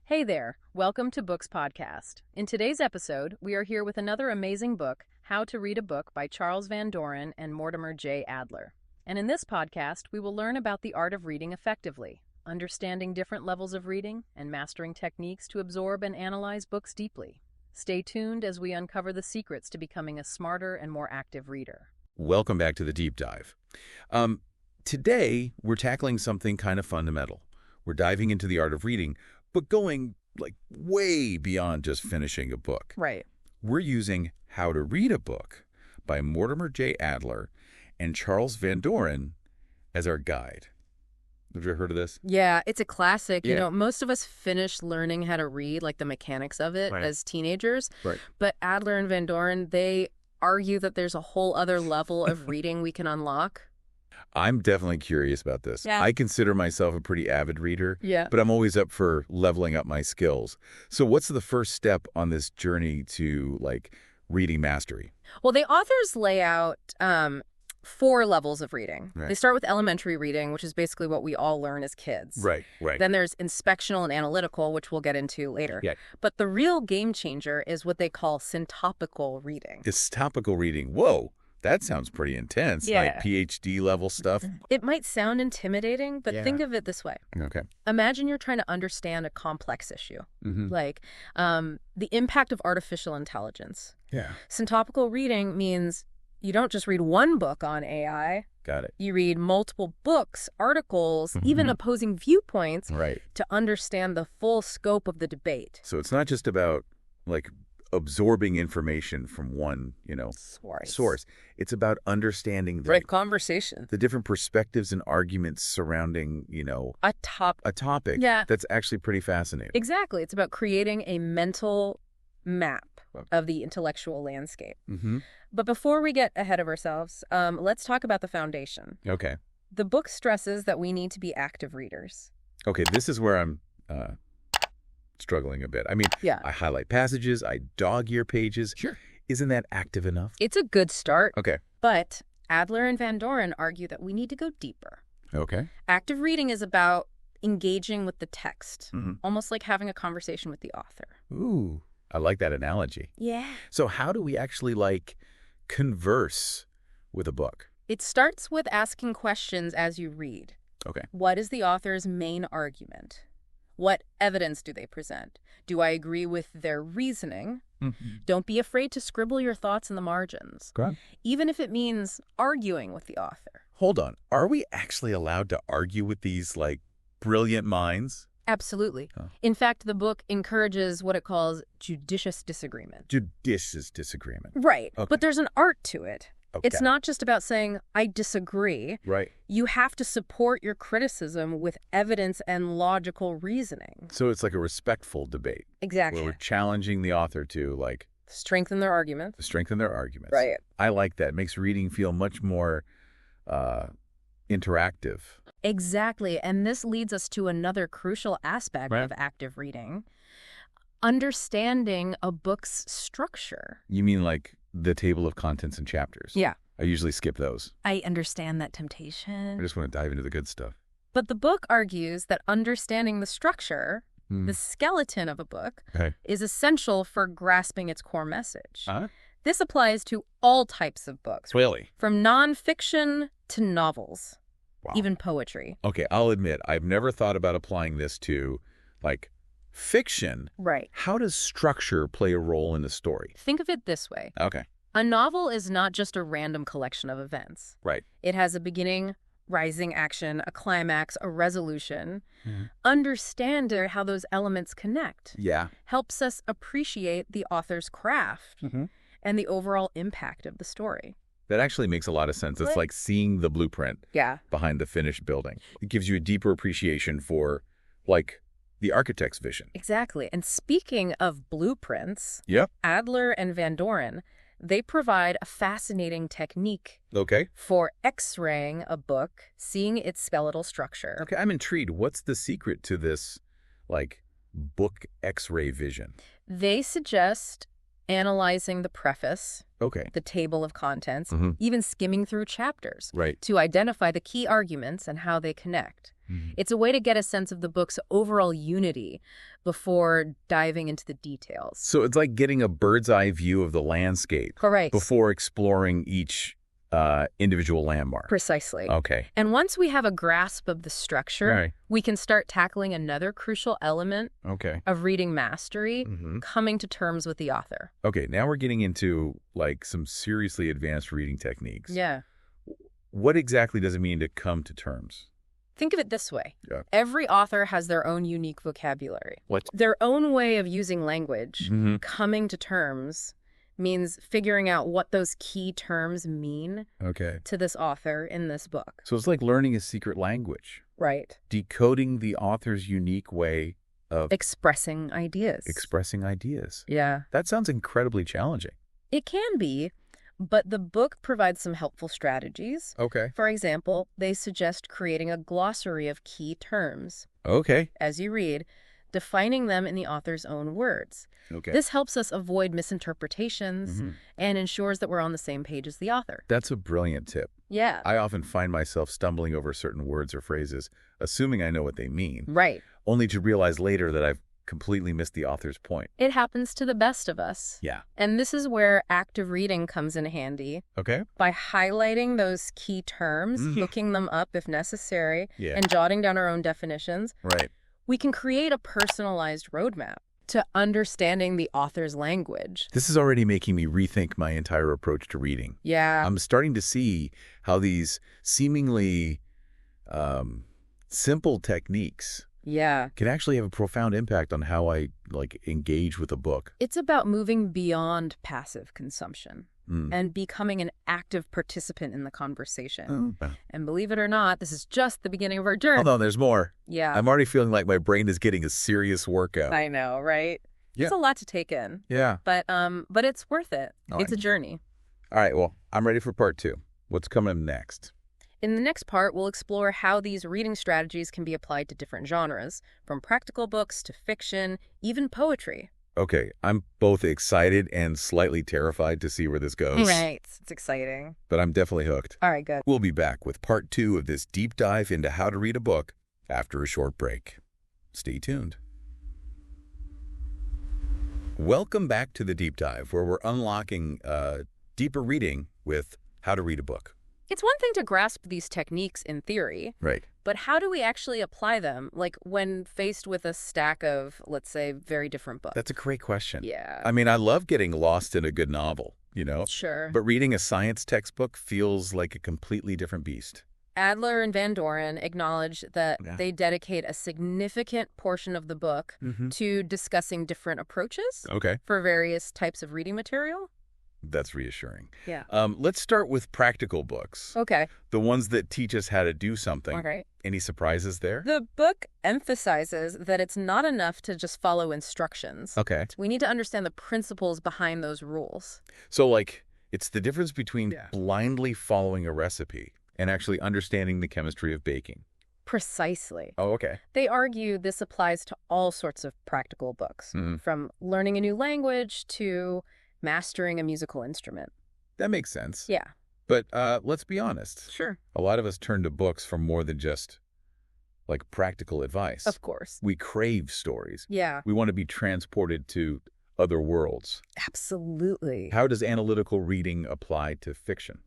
Hey there, welcome to Books Podcast. In today's episode, we are here with another amazing book, How to Read a Book by Charles Van Doren and Mortimer J. Adler. And in this podcast, we will learn about the art of reading effectively, understanding different levels of reading, and mastering techniques to absorb and analyze books deeply. Stay tuned as we uncover the secrets to becoming a smarter and more active reader. Welcome back to the deep dive. Today, we're tackling something kind of fundamental. We're diving into the art of reading, but going way beyond just finishing a book. Right. We're using How to Read a Book by Mortimer J. Adler and Charles Van Doren as our guide. Have you ever heard of this? Yeah, it's a classic. Yeah. You know, most of us finish learning how to read, like the mechanics of it, Right. as teenagers. Right. But Adler and Van Doren, they argue that there's a whole other level of reading we can unlock. I'm definitely curious about this. Yeah. I consider myself a pretty avid reader, Yeah. but I'm always up for leveling up my skills. So what's the first step on this journey to, reading mastery? Well, the authors lay out 4 levels of reading. Right. They start with elementary reading, which is basically what we all learn as kids. Right. Then there's inspectional and analytical, which we'll get into later. Yeah. But the real game changer is what they call syntopical reading. Syntopical reading. Whoa, that sounds pretty intense. Yeah. Like PhD level stuff. It might sound intimidating, but Yeah. think of it this way. Okay. Imagine you're trying to understand a complex issue, Mm-hmm. like the impact of artificial intelligence. Yeah. Syntopical reading means you don't just read one book on AI. Got it. You read multiple books, articles, even Mhm. opposing viewpoints Right. to understand the full scope of the debate. So it's not just about absorbing information from one, source. It's about understanding Conversation. the different perspectives and arguments surrounding, A topic. Yeah. That's actually pretty fascinating. Exactly. It's about creating a mental map Okay. of the intellectual landscape. Mm-hmm. But before we get ahead of ourselves, let's talk about the foundation. Okay. The book stresses that we need to be active readers. Okay, this is where I'm struggling a bit. I mean, Yeah. I highlight passages, I dog-ear pages. Sure. Isn't that active enough? It's a good start, Okay. but Adler and Van Doren argue that we need to go deeper. Okay. Active reading is about engaging with the text, Mhm. almost like having a conversation with the author. Ooh, I like that analogy. Yeah. So how do we actually, converse with a book? It starts with asking questions as you read. Okay. What is the author's main argument? What evidence do they present? Do I agree with their reasoning? Mm-hmm. Don't be afraid to scribble your thoughts in the margins, even if it means arguing with the author. Hold on. Are we actually allowed to argue with these, brilliant minds? Absolutely. Huh. In fact, the book encourages what it calls judicious disagreement. Judicious disagreement. Right. Okay. But there's an art to it. Okay. It's not just about saying, I disagree. Right. You have to support your criticism with evidence and logical reasoning. So it's like a respectful debate. Exactly. Where we're challenging the author to, Strengthen their argument. strengthen their arguments. Right. I like that. It makes reading feel much more interactive. Exactly. And this leads us to another crucial aspect Right. of active reading. Understanding a book's structure. You mean the table of contents and chapters? Yeah. I usually skip those. I understand that I temptation. just want to dive into the good stuff. But the book argues that understanding the structure, Hmm. the skeleton of a book, Okay. is essential for grasping its core message. Uh-huh. This applies to all types of books, Really? from nonfiction to novels, Wow. even poetry. Okay, I'll admit, I've never thought about applying this to, fiction. Right. How does structure play a role in the story? Think of it this way. Okay. A novel is not just a random collection of events. Right. It has a beginning, rising action, a climax, a resolution. Mhm. Understanding how those elements connect Yeah. helps us appreciate the author's craft Mm-hmm. and the overall impact of the story. That actually makes a lot of sense. It's What? like seeing the blueprint Yeah. behind the finished building. It gives you a deeper appreciation for, the architect's vision. Exactly. And speaking of blueprints, Yep. Adler and Van Doren, they provide a fascinating technique Okay. for X-raying a book, seeing its skeletal structure. Okay, I'm intrigued. What's the secret to this, book X-ray vision? They suggest analyzing the preface, Okay. the table of contents, Mhm. even skimming through chapters Right. to identify the key arguments and how they connect. Mhm. It's a way to get a sense of the book's overall unity before diving into the details. So it's like getting a bird's eye view of the landscape Correct. before exploring each individual landmark. Precisely. Okay. And once we have a grasp of the structure, Right. we can start tackling another crucial element Okay. of reading mastery, Mhm. coming to terms with the author. Okay, now we're getting into like some seriously advanced reading techniques. Yeah. What exactly does it mean to come to terms? Think of it this way. Yeah. Every author has their own unique vocabulary. What? Their own way of using language. Mm-hmm. Coming to terms means figuring out what those key terms mean Okay. to this author in this book. So it's like learning a secret language, Right. decoding the author's unique way of Expressing ideas. expressing ideas. Yeah. That sounds incredibly challenging. It can be, but the book provides some helpful strategies. Okay. For example, they suggest creating a glossary of key terms Okay. as you read, defining them in the author's own words. Okay. This helps us avoid misinterpretations Mhm. and ensures that we're on the same page as the author. That's a brilliant tip. Yeah. I often find myself stumbling over certain words or phrases, assuming I know what they mean, Right. only to realize later that I've completely missed the author's point. It happens to the best of us. Yeah. And this is where active reading comes in handy. Okay. By highlighting those key terms, Mhm. looking them up if necessary, Yeah. and jotting down our own definitions, Right. we can create a personalized roadmap to understanding the author's language. This is already making me rethink my entire approach to reading. Yeah. I'm starting to see how these seemingly simple techniques Yeah. can actually have a profound impact on how I engage with a book. It's about moving beyond passive consumption Mm. and becoming an active participant in the conversation. Oh. And believe it or not, this is just the beginning of our journey. Hold on, there's more. Yeah. I'm already feeling like my brain is getting a serious workout. I know, right? Yeah. It's a lot to take in. Yeah. But it's worth it. Oh, It's I a know. journey. All right, well, I'm ready for part 2. What's coming up next? In the next part, we'll explore how these reading strategies can be applied to different genres, from practical books to fiction, even poetry. Okay, I'm both excited and slightly terrified to see where this goes. Right. It's exciting. But I'm definitely hooked. All right, good. We'll be back with part 2 of this deep dive into how to read a book after a short break. Stay tuned. Welcome back to the deep dive, where we're unlocking deeper reading with how to read a book. It's one thing to grasp these techniques in theory, Right. but how do we actually apply them, like when faced with a stack of, let's say, very different books? That's a great question. Yeah. I mean, I love getting lost in a good novel, Sure. but reading a science textbook feels like a completely different beast. Adler and Van Doren acknowledge that Yeah. they dedicate a significant portion of the book Mm-hmm. to discussing different approaches Okay. for various types of reading material. That's reassuring. Yeah. Let's start with practical books, Okay. the ones that teach us how to do something. All right. Any surprises there? The book emphasizes that it's not enough to just follow instructions. Okay. We need to understand the principles behind those rules. So, it's the difference between Yeah. blindly following a recipe and actually understanding the chemistry of baking. Precisely. Oh, okay. They argue this applies to all sorts of practical books, Mhm. from learning a new language to mastering a musical instrument. That makes sense. Yeah. But let's be honest. Sure. A lot of us turn to books for more than just, practical advice. Of course. We crave stories. Yeah. We want to be transported to other worlds. Absolutely. How does analytical reading apply to fiction?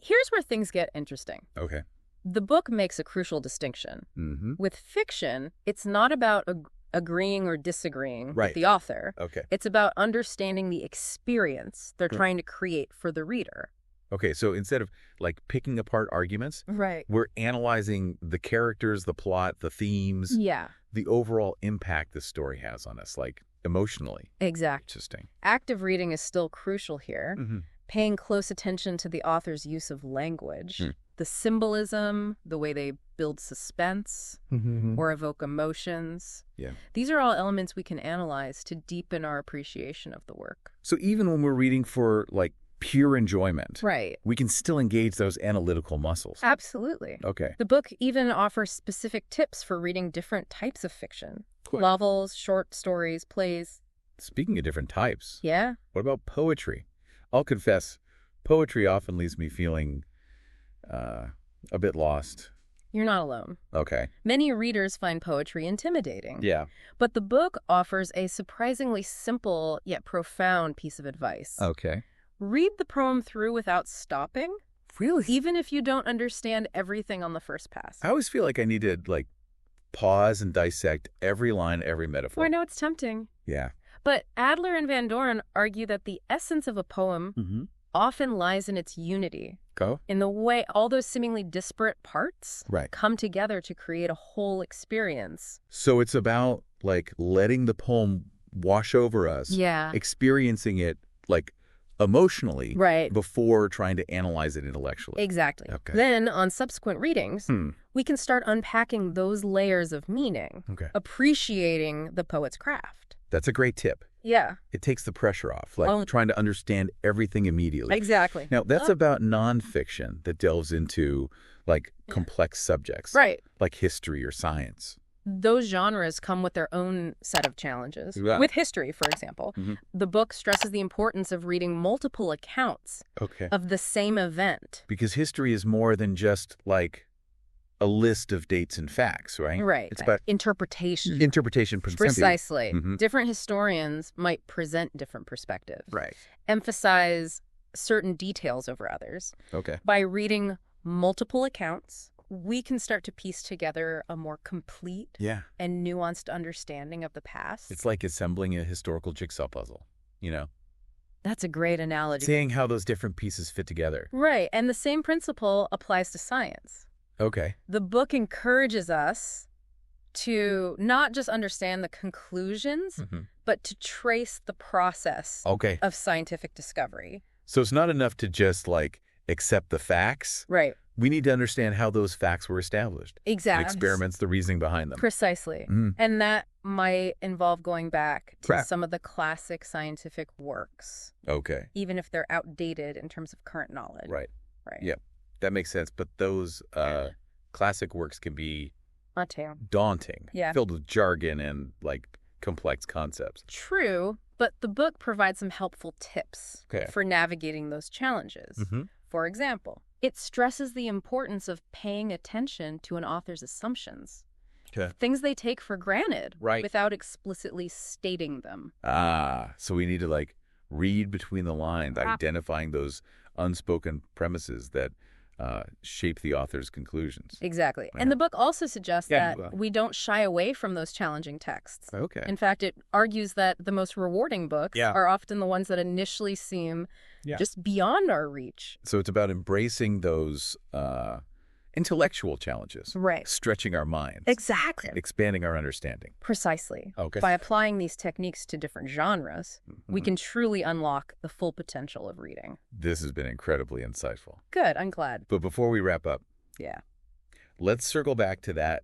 Here's where things get interesting. Okay. The book makes a crucial distinction. Mm-hmm. With fiction, it's not about agreeing or disagreeing Right. with the author. Okay. It's about understanding the experience they're Right. trying to create for the reader. Okay, so instead of, picking apart arguments, Right. we're analyzing the characters, the plot, the themes, Yeah, the overall impact the story has on us, emotionally. exactly. Interesting. Active reading is still crucial here. Mm-hmm. Paying close attention to the author's use of language, the symbolism, the way they build suspense Mm-hmm. or evoke emotions. Yeah. These are all elements we can analyze to deepen our appreciation of the work. So even when we're reading for, pure enjoyment, Right. we can still engage those analytical muscles. Absolutely. Okay. The book even offers specific tips for reading different types of fiction. Cool. Novels, short stories, plays. Speaking of different types, Yeah. what about poetry? I'll confess, poetry often leaves me feeling a bit lost. You're not alone. Okay. Many readers find poetry intimidating. Yeah. But the book offers a surprisingly simple yet profound piece of advice. Okay. Read the poem through without stopping, Really? even if you don't understand everything on the first pass. I always feel like I need to, like, pause and dissect every line, every metaphor. Oh, I know it's tempting. Yeah. But Adler and Van Doren argue that the essence of a poem often lies in its unity, Go. in the way all those seemingly disparate parts Right. come together to create a whole experience. So it's about, like, letting the poem wash over us. Yeah. Experiencing it, like, emotionally. Right. Before trying to analyze it intellectually. Exactly. Okay. Then, on subsequent readings, Hmm. we can start unpacking those layers of meaning, Okay. appreciating the poet's craft. That's a great tip. Yeah. It takes the pressure off, like trying to understand everything immediately. Exactly. Now, that's about nonfiction that delves into, like, complex subjects. Right. Like history or science. Those genres come with their own set of challenges. Yeah. With history, for example, Mhm. the book stresses the importance of reading multiple accounts Okay. of the same event. Because history is more than just, like, a list of dates and facts, right? Right. It's about interpretation. interpretation. Precisely. Mhm. Different historians might present different perspectives. Right. Emphasize certain details over others. Okay. By reading multiple accounts, we can start to piece together a more complete Yeah. and nuanced understanding of the past. It's like assembling a historical jigsaw puzzle, you know? That's a great analogy. Seeing how those different pieces fit together. Right. And the same principle applies to science. Okay. The book encourages us to not just understand the conclusions, but to trace the process Okay. of scientific discovery. So it's not enough to just, like, accept the facts. Right. We need to understand how those facts were established. Exactly. The experiments, the reasoning behind them. Precisely. Mm. And that might involve going back to Correct. some of the classic scientific works, Okay. even if they're outdated in terms of current knowledge. Right. Right. Yeah. That makes sense. But those classic works can be daunting. Yeah. Filled with jargon and, like, complex concepts. True, but the book provides some helpful tips Okay. for navigating those challenges. For example, it stresses the importance of paying attention to an author's assumptions, Okay. things they take for granted, Right. without explicitly stating them. So we need to, like, read between the lines, identifying those unspoken premises that shape the author's conclusions. Exactly. Yeah. And the book also suggests Yeah, that we don't shy away from those challenging texts. Okay. In fact, it argues that the most rewarding books Yeah. are often the ones that initially seem just beyond our reach. So it's about embracing those intellectual challenges. Right. Stretching our minds. Exactly. Expanding our understanding. Precisely. Okay. By applying these techniques to different genres, we can truly unlock the full potential of reading. This has been incredibly insightful. Good. I'm glad. But before we wrap up, Yeah. let's circle back to that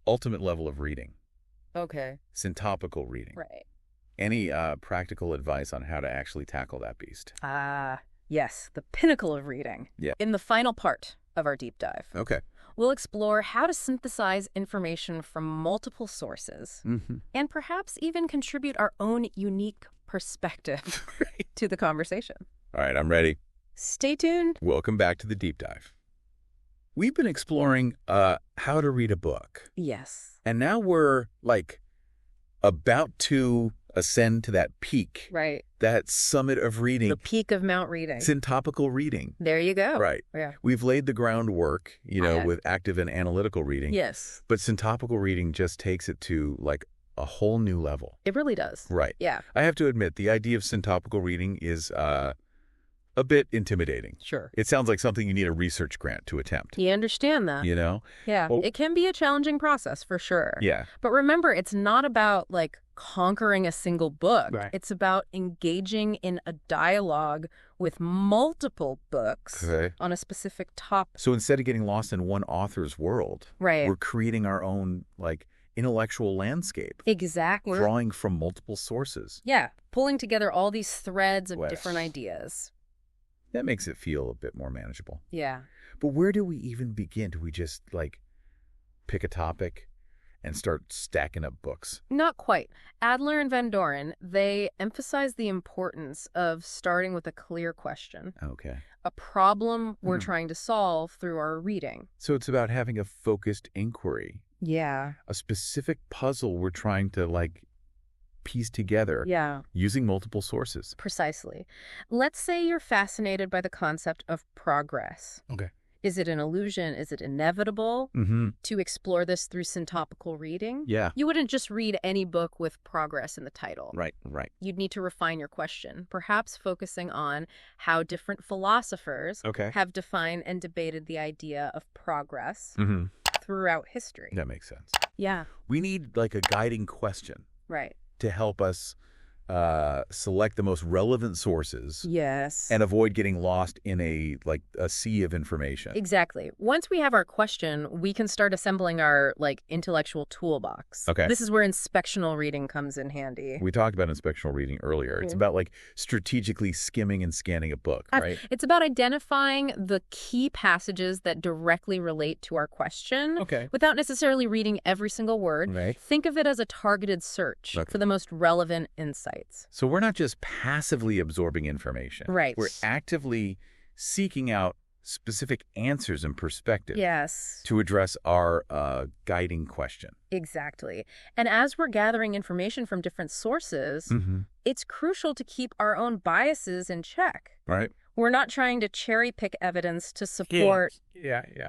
ultimate level of reading, Okay. syntopical reading. Right. Any practical advice on how to actually tackle that beast? Yes. The pinnacle of reading. Yeah. In the final part of our deep dive, Okay. we'll explore how to synthesize information from multiple sources and perhaps even contribute our own unique perspective to the conversation. All right, I'm ready. Stay tuned. Welcome back to the deep dive. We've been exploring how to read a book. Yes. And now we're, like, about to ascend to that peak, Right. that summit of reading, The peak of Mount reading. syntopical reading. There you go. Right. Yeah. We've laid the groundwork, Yeah. with active and analytical reading. Yes. But syntopical reading just takes it to, like, a whole new level. It really does. Right. Yeah. I have to admit, the idea of syntopical reading is a bit intimidating. Sure. It sounds like something you need a research grant to attempt. You understand that. You know? Yeah. Well- It can be a challenging process for sure. Yeah. But remember, it's not about like conquering a single book. Right. It's about engaging in a dialogue with multiple books Okay. on a specific topic. So instead of getting lost in one author's world, Right. we're creating our own, like, intellectual landscape, Exactly. drawing from multiple sources. Yeah. Pulling together all these threads of Well. different ideas. That makes it feel a bit more manageable. Yeah. But where do we even begin? Do we just, like, pick a topic and start stacking up books? Not quite. Adler and Van Doren, they emphasize the importance of starting with a clear question. Okay. a problem we're trying to solve through our reading. So it's about having a focused inquiry, Yeah. a specific puzzle we're trying to, piece together Yeah. using multiple sources. Precisely. Let's say you're fascinated by the concept of progress. Okay. Is it an illusion? Is it inevitable to explore this through syntopical reading? Yeah. You wouldn't just read any book with progress in the title. Right. You'd need to refine your question, perhaps focusing on how different philosophers Okay. have defined and debated the idea of progress throughout history. That makes sense. Yeah. We need, a guiding question Right. to help us select the most relevant sources Yes. and avoid getting lost in a sea of information. Exactly. Once we have our question, we can start assembling our intellectual toolbox. Okay. This is where inspectional reading comes in handy. We talked about inspectional reading earlier. It's about strategically skimming and scanning a book, right? It's about identifying the key passages that directly relate to our question without necessarily reading every single word. Right. Think of it as a targeted search for the most relevant insights. So we're not just passively absorbing information. Right. We're actively seeking out specific answers and perspectives to address our guiding question. Exactly. And as we're gathering information from different sources, it's crucial to keep our own biases in check. Right. We're not trying to cherry pick evidence to support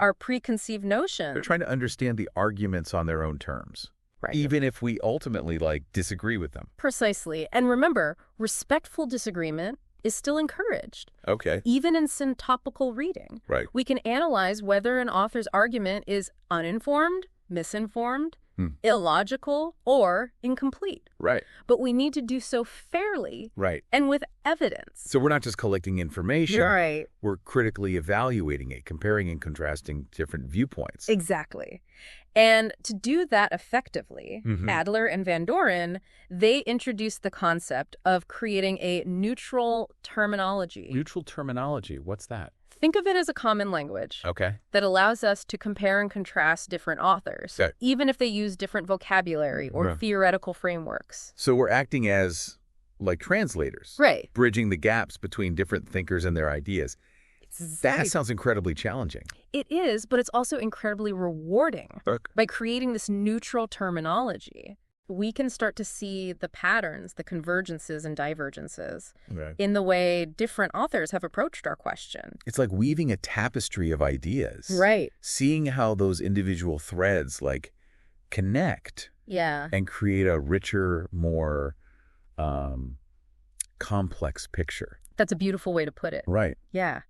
our preconceived notions. They're trying to understand the arguments on their own terms. Right. Even if we ultimately disagree with them. Precisely. And remember, respectful disagreement is still encouraged. Okay. Even in syntopical reading. Right. We can analyze whether an author's argument is uninformed, misinformed, illogical, or incomplete. Right. But we need to do so fairly and with evidence. So we're not just collecting information. Right. We're critically evaluating it, comparing and contrasting different viewpoints. Exactly. And to do that effectively, Adler and Van Doren, they introduced the concept of creating a neutral terminology. Neutral terminology, what's that? Think of it as a common language that allows us to compare and contrast different authors, even if they use different vocabulary or theoretical frameworks. So we're acting as translators, bridging the gaps between different thinkers and their ideas. That sounds incredibly challenging. It is, but it's also incredibly rewarding. By creating this neutral terminology, we can start to see the patterns, the convergences and divergences in the way different authors have approached our question. It's like weaving a tapestry of ideas. Right. Seeing how those individual threads connect and create a richer, more complex picture. That's a beautiful way to put it. Right. Yeah.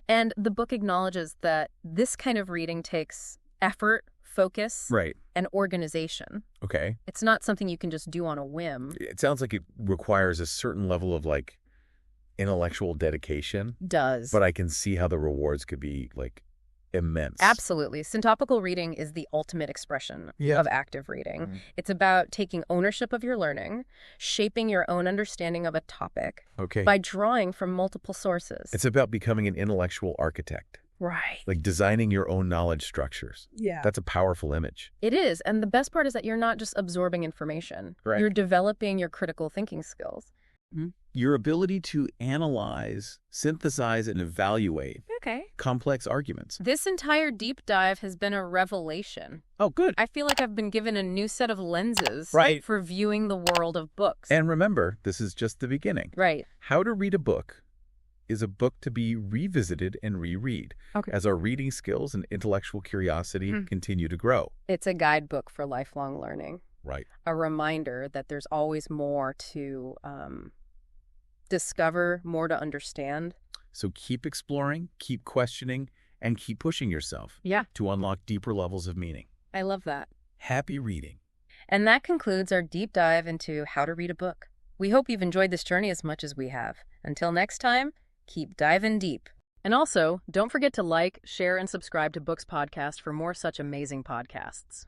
And the book acknowledges that this kind of reading takes effort, focus, and organization. Okay. It's not something you can just do on a whim. It sounds like it requires a certain level of intellectual dedication. Does. But I can see how the rewards could be immense. Absolutely. Syntopical reading is the ultimate expression of active reading. It's about taking ownership of your learning, shaping your own understanding of a topic by drawing from multiple sources. It's about becoming an intellectual architect. Right. Designing your own knowledge structures. Yeah. That's a powerful image. It is. And the best part is that you're not just absorbing information. Right. You're developing your critical thinking skills. Your ability to analyze, synthesize, and evaluate complex arguments. This entire deep dive has been a revelation. Oh, good. I feel like I've been given a new set of lenses for viewing the world of books. And remember, this is just the beginning. Right. How to Read a Book is a book to be revisited and reread as our reading skills and intellectual curiosity continue to grow. It's a guidebook for lifelong learning. Right. A reminder that there's always more to discover, more to understand. So keep exploring, keep questioning, and keep pushing yourself to unlock deeper levels of meaning. I love that. Happy reading. And that concludes our deep dive into how to read a book. We hope you've enjoyed this journey as much as we have. Until next time, keep diving deep. And also, don't forget to like, share, and subscribe to Books Podcast for more such amazing podcasts.